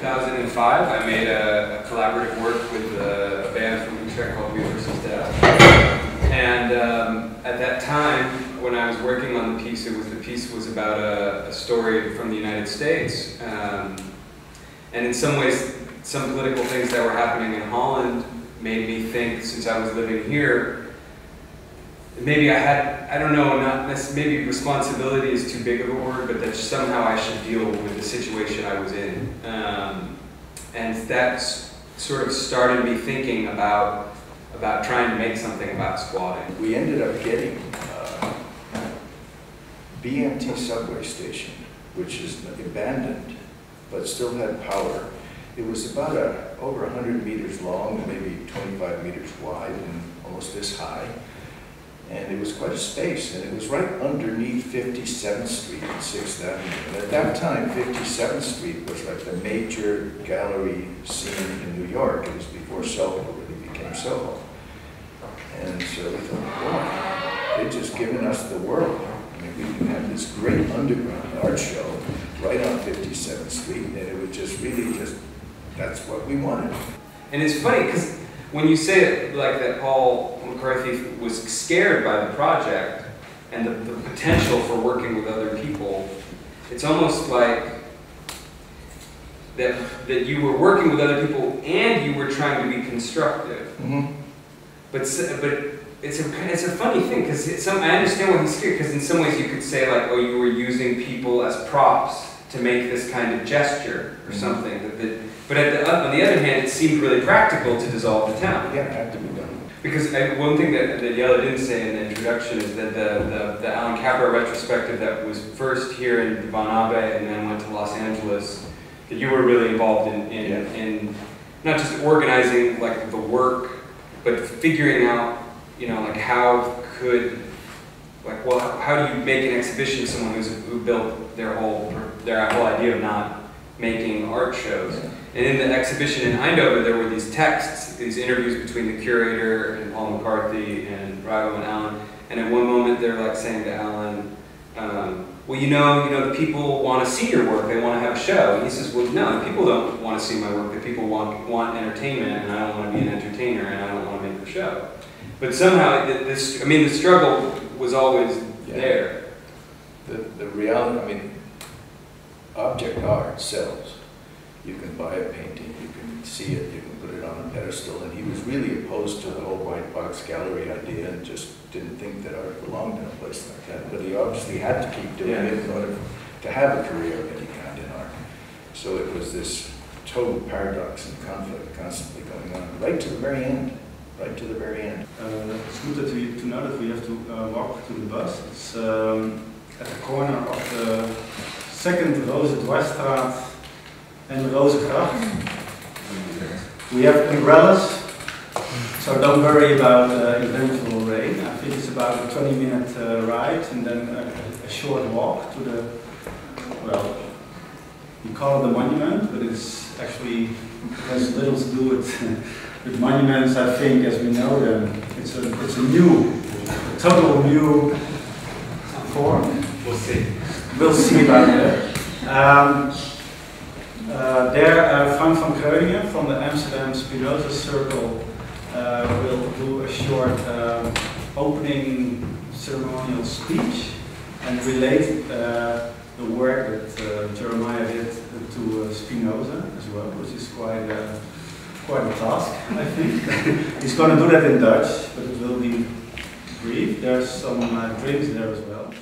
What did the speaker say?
2005, I made a collaborative work with a band from Gesprek called Sqatters. And at that time, when I was working on the piece, the piece was about a story from the United States. And in some ways, some political things that were happening in Holland made me think, since I was living here, maybe I had, I don't know, maybe responsibility is too big of a word, but that somehow I should deal with the situation I was in. And that sort of started me thinking about trying to make something about squatting. We ended up getting BMT subway station, which is abandoned, but still had power. It was about over 100 meters long and maybe 25 meters wide and almost this high. And it was quite a space, and it was right underneath 57th Street and 6th Avenue. And at that time, 57th Street was like the major gallery scene in New York. It was before Soho really became Soho. And so we thought, boy, they've just given us the world. I mean, we can have this great underground art show right on 57th Street, and it was just really that's what we wanted. And it's funny, because when you say it like that, Paul McCarthy was scared by the project and the potential for working with other people, it's almost like that you were working with other people and you were trying to be constructive. Mm-hmm. But it's a funny thing, because I understand what he's scared, because in some ways you could say like, oh, you were using people as props to make this kind of gesture or something. But on the other hand, it seemed really practical to dissolve the town. Yeah, it had to be done. Because one thing that Jelle didn't say in the introduction is that the Alan Capra retrospective that was first here in Van Abbe and then went to Los Angeles, that you were really involved in not just organizing like the work, but figuring out, you know, like how do you make an exhibition someone who built their whole idea of not making art shows. Yeah. And in the exhibition in Eindhoven, there were these texts, these interviews between the curator and Paul McCarthy and Raivo and Alan. And at one moment, they're like saying to Alan, "Well, you know, the people want to see your work. They want to have a show." And he says, "Well, no, the people don't want to see my work. The people want entertainment, and I don't want to be an entertainer, and I don't want to make the show." But somehow, the struggle was always there. The reality, I mean, object art sells. You can buy a painting, you can see it, you can put it on a pedestal, and he was really opposed to the whole white box gallery idea and just didn't think that art belonged in a place like that. But he obviously had to keep doing it in order to have a career of any kind in art. So it was this total paradox and conflict constantly going on, right to the very end. Right to the very end. It's good to know that we have to walk to the bus. It's at the corner of the second Roosendwarsstraat and Rozengracht. We have umbrellas, so don't worry about eventual rain. I think it's about a 20-minute ride and then a short walk to the, well, you call it the monument, but it's actually has little to do with monuments, I think, as we know them. It's a total new form. We'll see. We'll see about that. Frank van Kreuningen from the Amsterdam Spinoza Circle will do a short opening ceremonial speech and relate the work that Jeremiah did to Spinoza as well, which is quite a task, I think. He's going to do that in Dutch, but it will be brief. There's some drinks there as well.